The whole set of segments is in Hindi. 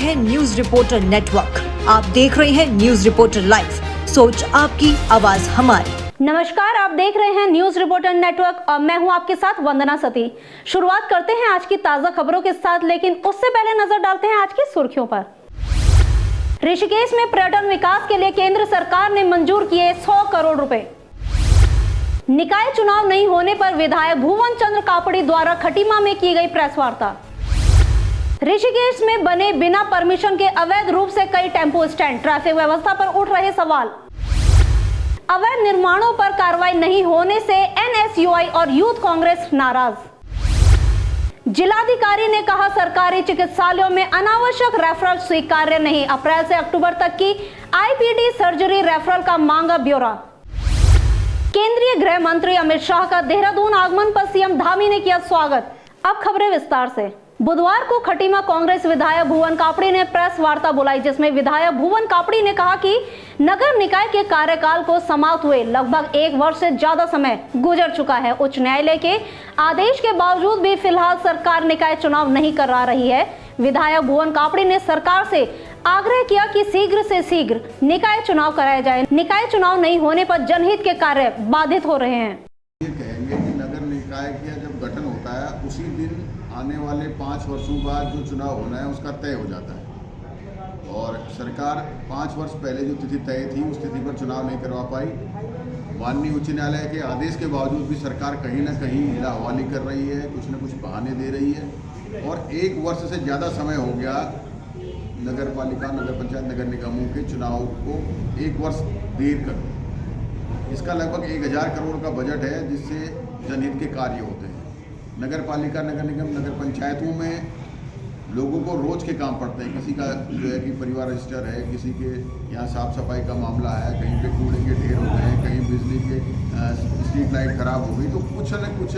हैं न्यूज रिपोर्टर नेटवर्क। आप देख रहे हैं न्यूज रिपोर्टर लाइव, सोच आपकी, आवाज हमारी। नमस्कार, आप देख रहे हैं न्यूज रिपोर्टर नेटवर्क और मैं हूं आपके साथ वंदना सती। शुरुआत करते हैं आज की ताजा खबरों के साथ, लेकिन उससे पहले नजर डालते हैं आज की सुर्खियों पर। ऋषिकेश में पर्यटन विकास के लिए केंद्र सरकार ने मंजूर किए 100 करोड़ रुपए। निकाय चुनाव नहीं होने पर विधायक भुवन चंद्र कापड़ी द्वारा खटीमा में की गई प्रेस वार्ता। ऋषिकेश में बने बिना परमिशन के अवैध रूप से कई टेम्पो स्टैंड, ट्रैफिक व्यवस्था पर उठ रहे सवाल। अवैध निर्माणों पर कार्रवाई नहीं होने से एनएसयूआई और यूथ कांग्रेस नाराज। जिलाधिकारी ने कहा सरकारी चिकित्सालयों में अनावश्यक रेफरल स्वीकार्य नहीं, अप्रैल से अक्टूबर तक की आईपीडी सर्जरी रेफरल का मांगा ब्यौरा। केंद्रीय गृह मंत्री अमित शाह का देहरादून आगमन पर सीएम धामी ने किया स्वागत। अब खबरें विस्तार से। बुधवार को खटीमा कांग्रेस विधायक भुवन कापड़ी ने प्रेस वार्ता बुलाई, जिसमें विधायक भुवन कापड़ी ने कहा कि नगर निकाय के कार्यकाल को समाप्त हुए लगभग 1 वर्ष से ज्यादा समय गुजर चुका है। उच्च न्यायालय के आदेश के बावजूद भी फिलहाल सरकार निकाय चुनाव नहीं करा रही है। विधायक भुवन कापड़ी ने सरकार से आग्रह किया कि शीघ्र से शीघ्र निकाय चुनाव कराया जाए। निकाय चुनाव नहीं होने पर जनहित के कार्य बाधित हो रहे हैं। ये कहेंगे कि नगर निकाय का जब गठन होता है उसी दिन आने वाले 5 वर्षों बाद जो चुनाव होना है उसका तय हो जाता है, और सरकार 5 वर्ष पहले जो तिथि तय थी उस तिथि पर चुनाव नहीं करवा पाई। माननीय उच्च न्यायालय के आदेश के बावजूद भी सरकार कहीं ना कहीं हीरा हवाली कर रही है, कुछ न कुछ बहाने दे रही है, और 1 वर्ष से ज़्यादा समय हो गया नगर पालिका, नगर पंचायत, नगर निगमों के चुनाव को 1 वर्ष देर कर। इसका लगभग 1000 करोड़ का बजट है जिससे जनहित के कार्य होते हैं। नगर पालिका, नगर निगम, नगर पंचायतों में लोगों को रोज के काम पड़ते हैं। किसी का जो है कि परिवार रजिस्टर है, किसी के यहाँ साफ सफाई का मामला है, कहीं पे कूड़े के ढेर हो गए हैं, कहीं बिजली के स्ट्रीट लाइट खराब हो गई, तो कुछ न कुछ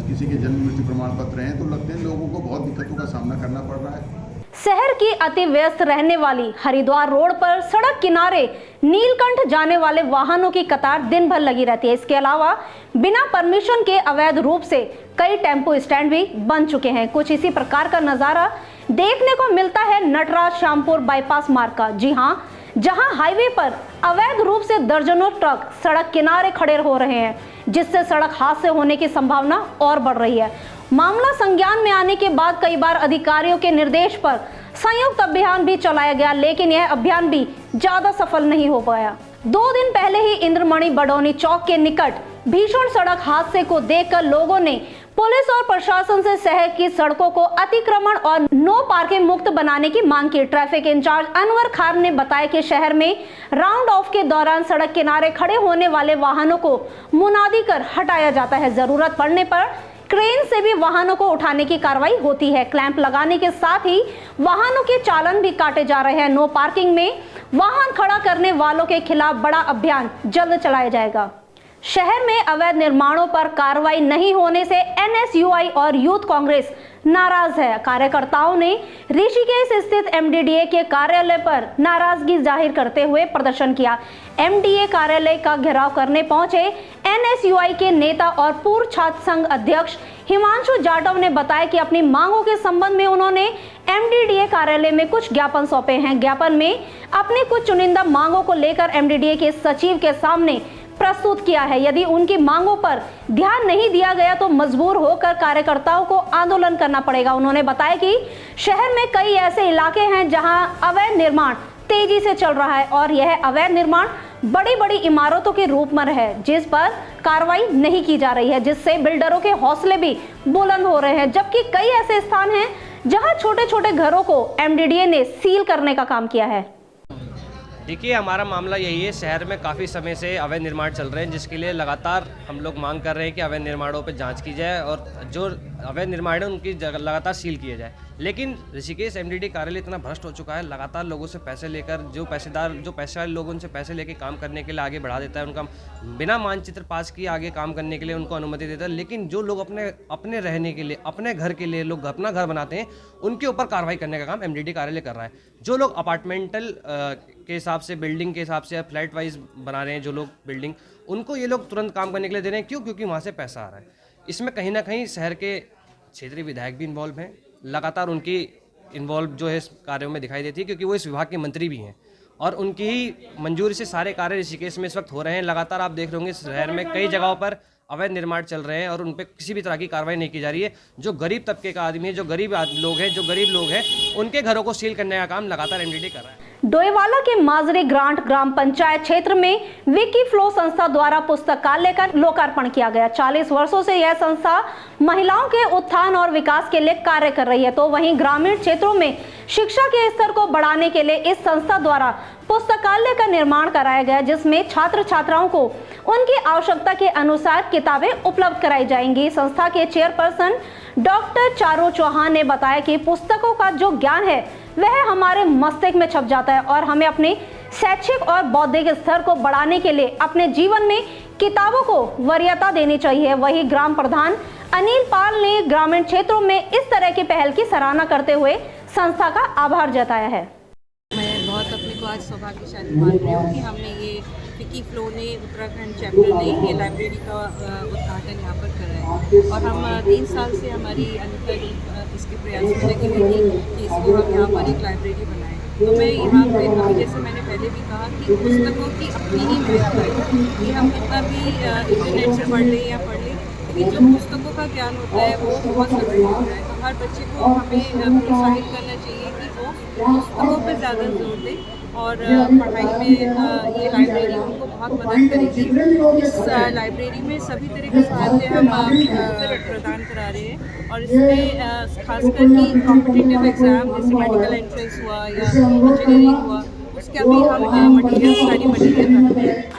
किसी के जन्म मृत्यु प्रमाण पत्र हैं, तो लगते हैं लोगों को बहुत दिक्कतों का सामना करना पड़ रहा है। शहर की अति व्यस्त रहने वाली हरिद्वार रोड पर सड़क किनारे नीलकंठ जाने वाले वाहनों की कतार दिन भर लगी रहती है। इसके अलावा बिना परमिशन के अवैध रूप से कई टेम्पो स्टैंड भी बन चुके हैं। कुछ इसी प्रकार का नजारा देखने को मिलता है नटराज श्यामपुर बाईपास मार्ग का। जी हां, जहां हाईवे पर अवैध रूप से दर्जनों ट्रक सड़क किनारे खड़े हो रहे हैं, जिससे सड़क हादसे होने की संभावना और बढ़ रही है। मामला संज्ञान में आने के बाद कई बार अधिकारियों के निर्देश पर संयुक्त अभियान भी चलाया गया, लेकिन यह अभियान भी ज्यादा सफल नहीं हो पाया। 2 दिन पहले ही इंद्रमणि बडौनी चौक के निकट भीषण सड़क हादसे को देखकर लोगों ने पुलिस और प्रशासन से शहर की सड़कों को अतिक्रमण और नो पार्किंग मुक्त बनाने की मांग की। ट्रैफिक इंचार्ज अनवर खान ने बताया कि शहर में राउंड ऑफ के दौरान सड़क किनारे खड़े होने वाले वाहनों को मुनादी कर हटाया जाता है। जरूरत पड़ने पर क्रेन से भी वाहनों को उठाने की कार्रवाई होती है। क्लैंप लगाने के साथ ही वाहनों के चालान भी काटे जा रहे हैं। नो पार्किंग में वाहन खड़ा करने वालों के खिलाफ बड़ा अभियान जल्द चलाया जाएगा। शहर में अवैध निर्माणों पर कार्रवाई नहीं होने से एनएसयूआई और यूथ कांग्रेस नाराज है। कार्यकर्ताओं ने ऋषिकेश स्थित एमडीडीए के कार्यालय पर नाराजगी जाहिर करते हुए प्रदर्शन किया। एमडीए कार्यालय का घेराव करने पहुंचे एनएसयूआई के नेता और पूर्व छात्र संघ अध्यक्ष हिमांशु जाटव ने बताया कि अपनी मांगों के संबंध में उन्होंने एमडीडीए कार्यालय में कुछ ज्ञापन सौंपे हैं। ज्ञापन में अपनी कुछ चुनिंदा मांगों को लेकर एमडीडीए के सचिव के सामने प्रस्तुत किया है। यदि उनकी मांगों पर ध्यान नहीं दिया गया तो मजबूर होकर कार्यकर्ताओं को आंदोलन करना पड़ेगा। उन्होंने बताया कि शहर में कई ऐसे इलाके हैं जहां अवैध निर्माण तेजी से चल रहा है और यह अवैध निर्माण बड़ी बड़ी इमारतों के रूप में है, जिस पर कार्रवाई नहीं की जा रही है, जिससे बिल्डरों के हौसले भी बुलंद हो रहे हैं। जबकि कई ऐसे स्थान हैं जहां छोटे छोटे घरों को एमडीडीए ने सील करने का काम किया है। देखिए, हमारा मामला यही है, शहर में काफ़ी समय से अवैध निर्माण चल रहे हैं, जिसके लिए लगातार हम लोग मांग कर रहे हैं कि अवैध निर्माणों पर जांच की जाए और जो अवैध निर्माण है उनकी लगातार सील किया जाए। लेकिन ऋषिकेश एमडीडी कार्यालय इतना भ्रष्ट हो चुका है, लगातार लोगों से पैसे लेकर, जो पैसे वाले लोग उनसे पैसे लेकर काम करने के लिए आगे बढ़ा देता है, उनका बिना मानचित्र पास किए आगे काम करने के लिए उनको अनुमति देता है। लेकिन जो लोग अपने रहने के लिए, अपने घर के लिए लोग अपना घर बनाते हैं, उनके ऊपर कार्रवाई करने का काम एमडीडी कार्यालय कर रहा है। जो लोग अपार्टमेंटल के हिसाब से, बिल्डिंग के हिसाब से, फ्लैट वाइज बना रहे हैं जो लोग बिल्डिंग, उनको ये लोग तुरंत काम करने के लिए दे रहे हैं। क्यों? क्योंकि वहाँ से पैसा आ रहा है। इसमें कहीं ना कहीं शहर के क्षेत्रीय विधायक भी इन्वॉल्व हैं। लगातार उनकी इन्वॉल्व जो है इस कार्यों में दिखाई देती है, क्योंकि वो इस विभाग के मंत्री भी हैं और उनकी ही मंजूरी से सारे कार्य ऋषिकेश में इस वक्त हो रहे हैं। लगातार आप देख रहे होंगे शहर में कई जगहों पर अवैध निर्माण चल रहे हैं और उन पर किसी भी तरह की कार्रवाई नहीं की जा रही है। जो गरीब तबके का आदमी है, जो गरीब लोग हैं उनके घरों को सील करने का काम लगातार एमडीडी कर रहा है। डोईवाला के माजरी ग्रांट ग्राम पंचायत क्षेत्र में विकी फ्लो संस्था द्वारा पुस्तकालय का लोकार्पण किया गया। 40 वर्षों से यह संस्था महिलाओं के उत्थान और विकास के लिए कार्य कर रही है, तो वहीं ग्रामीण क्षेत्रों में शिक्षा के स्तर को बढ़ाने के लिए इस संस्था द्वारा पुस्तकालय का निर्माण कराया गया, जिसमें छात्र छात्राओं को उनकी आवश्यकता के अनुसार किताबें उपलब्ध कराई जाएंगी। संस्था के चेयरपर्सन डॉक्टर चारू चौहान ने बताया कि पुस्तकों का जो ज्ञान है वह हमारे मस्तिष्क में छप जाता है और हमें अपने शैक्षिक और बौद्धिक स्तर को बढ़ाने के लिए अपने जीवन में किताबों को वरीयता देनी चाहिए। वही ग्राम प्रधान अनिल पाल ने ग्रामीण क्षेत्रों में इस तरह की पहल की सराहना करते हुए संस्था का आभार जताया है। मैं बहुत अपने को आज सौभाग्यशाली मान रही हूँ कि हमने ये विकी फ्लो ने उत्तराखंड चैप्टर ने ये लाइब्रेरी का उद्घाटन यहाँ पर करा है और हम 3 साल से हमारी अनिता जी इसके प्रयास में लगी हुई थी कि इसको हम यहाँ पर एक लाइब्रेरी बनाएं। तो मैं यहाँ पे अभी जैसे मैंने पहले भी कहा कि पुस्तकों की अपनी ही महत्व है कि हम कितना भी इंटरनेट से पढ़ लें या पढ़ लें, लेकिन जो पुस्तकों का ज्ञान होता है वो बहुत ज़रूरी होता है। तो हर बच्चे को हमें प्रोत्साहित करना चाहिए कि वो पुस्तकों पर ज़्यादा जोर दें और पढ़ाई में ये लाइब्रेरी उनको बहुत मदद करेगी। इस लाइब्रेरी में सभी तरह के साहित्य हम प्रदान करा रहे हैं और इसमें खासकर कि कॉम्पिटिटिव एग्ज़ाम जैसे मेडिकल एंट्रेंस हुआ या इंजीनियरिंग हुआ, उसका भी हम मटीरियल स्टडी मटीरियल रखते हैं।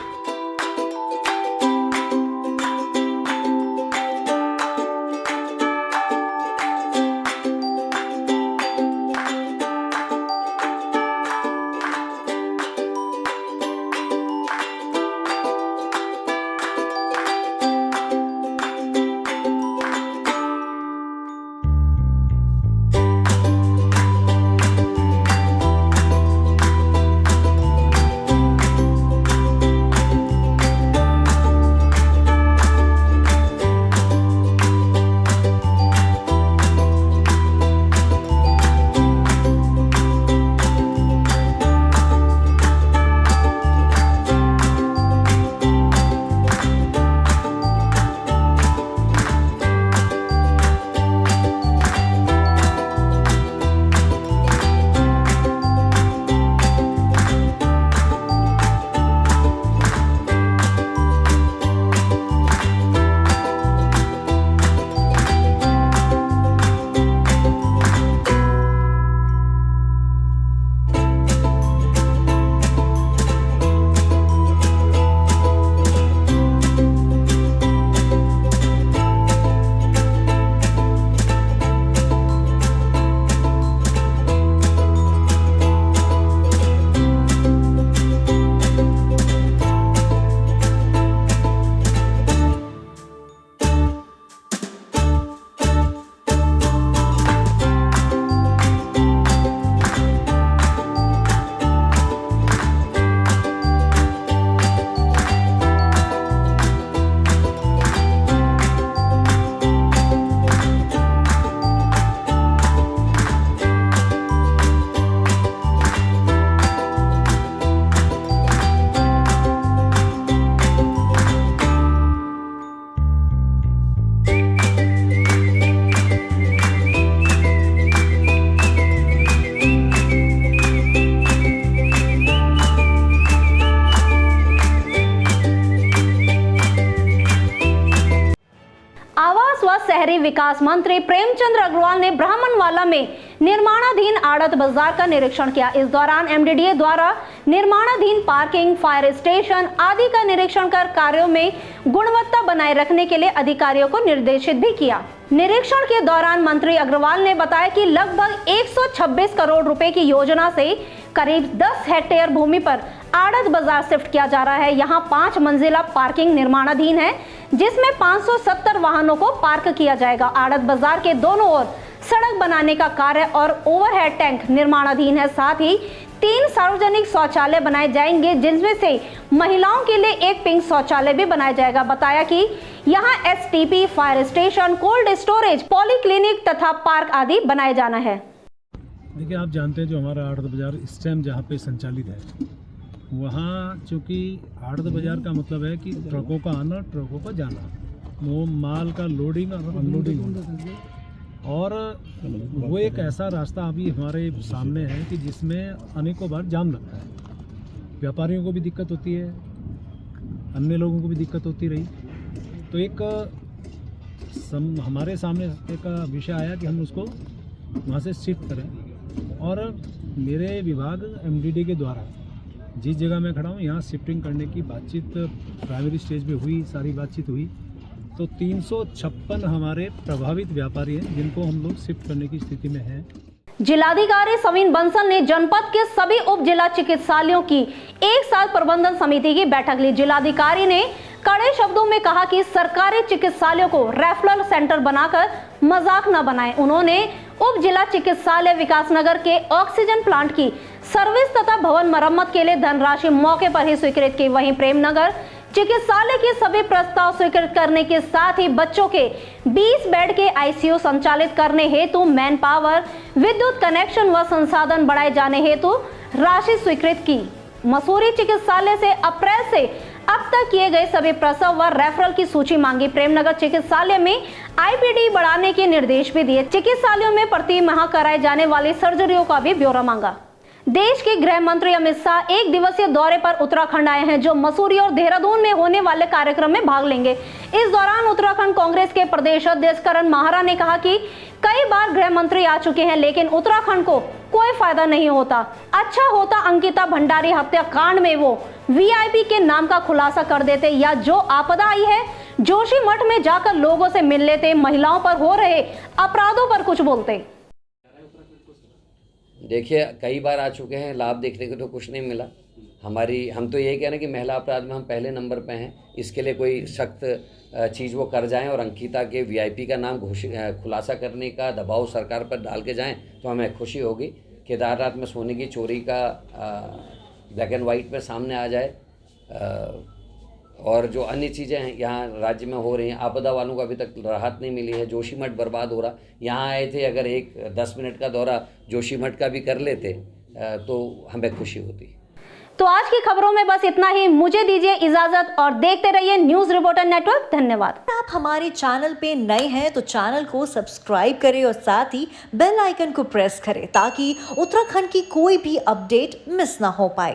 शहरी विकास मंत्री प्रेमचंद अग्रवाल ने ब्राह्मणवाला में निर्माणाधीन आड़त बाजार का निरीक्षण किया। इस दौरान एमडीडीए द्वारा निर्माणाधीन पार्किंग, फायर स्टेशन आदि का निरीक्षण कर कार्यों में गुणवत्ता बनाए रखने के लिए अधिकारियों को निर्देशित भी किया। निरीक्षण के दौरान मंत्री अग्रवाल ने बताया कि लगभग 126 करोड़ रुपए की योजना से करीब 10 हेक्टेयर भूमि पर आड़त बाजार शिफ्ट किया जा रहा है। यहाँ 5 मंजिला पार्किंग निर्माणाधीन है, जिसमें 570 वाहनों को पार्क किया जाएगा। आड़त बाजार के दोनों ओर सड़क बनाने का कार्य और ओवरहेड टैंक निर्माणाधीन है। साथ ही 3 सार्वजनिक शौचालय बनाए जाएंगे, जिनमें से महिलाओं के लिए एक पिंक शौचालय भी बनाया जाएगा। बताया कि यहाँ STP, fire station, cold storage, polyclinic तथा पार्क आदि बनाए जाना है। देखिए, आप जानते हैं जो हमारा आड़त बाज़ार इस टाइम जहाँ पे संचालित है, वहाँ चूँकि आड़त बाज़ार का मतलब है कि ट्रकों का आना, ट्रकों का जाना, वो माल का लोडिंग और अनलोडिंग होना, और वो एक ऐसा रास्ता अभी हमारे सामने है कि जिसमें अनेकों बार जाम लगता है। व्यापारियों को भी दिक्कत होती है, अन्य लोगों को भी दिक्कत होती रही। तो एक हमारे सामने एक विषय आया कि हम उसको वहाँ से शिफ्ट करें, और मेरे विभाग एमडीडी के द्वारा जिस जगह मैं खड़ा हूँ यहाँ शिफ्टिंग करने की बातचीत प्राइमरी स्टेज पे हुई, सारी बातचीत हुई। तो 356 हमारे प्रभावित व्यापारी हैं जिनको हम लोग शिफ्ट करने की स्थिति में हैं। जिलाधिकारी समीन बंसल ने जनपद के सभी उप जिला चिकित्सालयों की एक साथ प्रबंधन समिति की बैठक ली। जिलाधिकारी ने कड़े शब्दों में कहा कि सरकारी चिकित्सालयों को रेफरल सेंटर बनाकर मजाक न बनाएं। उन्होंने उप जिला चिकित्सालय विकासनगर के ऑक्सीजन प्लांट की सर्विस तथा भवन मरम्मत के लिए धनराशि मौके पर ही स्वीकृत की। वहीं प्रेमनगर चिकित्सालय के सभी प्रस्ताव स्वीकृत करने के साथ ही बच्चों के 20 बेड के आईसीयू संचालित करने हेतु मैन पावर, विद्युत कनेक्शन व संसाधन बढ़ाए जाने हेतु राशि स्वीकृत की। मसूरी चिकित्सालय से अप्रैल से अब तक किए गए सभी प्रसव व रेफरल की सूची मांगी। प्रेमनगर चिकित्सालय में आईपीडी बढ़ाने के निर्देश भी दिए। चिकित्सालयों में प्रति माह कराए जाने वाली सर्जरियों का भी ब्यौरा मांगा। देश के गृह मंत्री अमित शाह एक दिवसीय दौरे पर उत्तराखंड आए हैं, जो मसूरी और देहरादून में होने वाले कार्यक्रम में भाग लेंगे। इस दौरान उत्तराखंड कांग्रेस के प्रदेश अध्यक्ष करण माहरा ने कहा कि कई बार गृह मंत्री आ चुके हैं लेकिन उत्तराखंड को कोई फायदा नहीं होता। अच्छा होता अंकिता भंडारी हत्याकांड में वो वीआईपी के नाम का खुलासा कर देते, या जो आपदा आई है जोशीमठ में जाकर लोगों से मिल लेते, महिलाओं पर हो रहे अपराधों पर कुछ बोलते। देखिए, कई बार आ चुके हैं, लाभ देखने को तो कुछ नहीं मिला। हम तो यही कह रहे हैं कि महिला अपराध में हम पहले नंबर पे हैं। इसके लिए कोई सख्त चीज़ वो कर जाएं और अंकिता के वीआईपी का नाम खुलासा करने का दबाव सरकार पर डाल के जाएं तो हमें खुशी होगी। केदारनाथ में सोने की चोरी का ब्लैक एंड वाइट में सामने आ जाए, और जो अन्य चीज़ें हैं यहाँ राज्य में हो रही हैं, आपदा वालों को अभी तक राहत नहीं मिली है। जोशीमठ बर्बाद हो रहा, यहाँ आए थे, अगर 10 मिनट का दौरा जोशीमठ का भी कर लेते तो हमें खुशी होती। तो आज की खबरों में बस इतना ही। मुझे दीजिए इजाजत और देखते रहिए न्यूज रिपोर्टर नेटवर्क। धन्यवाद। आप हमारे चैनल पे नए हैं तो चैनल को सब्सक्राइब करें और साथ ही बेल आइकन को प्रेस करें ताकि उत्तराखंड की कोई भी अपडेट मिस ना हो पाए।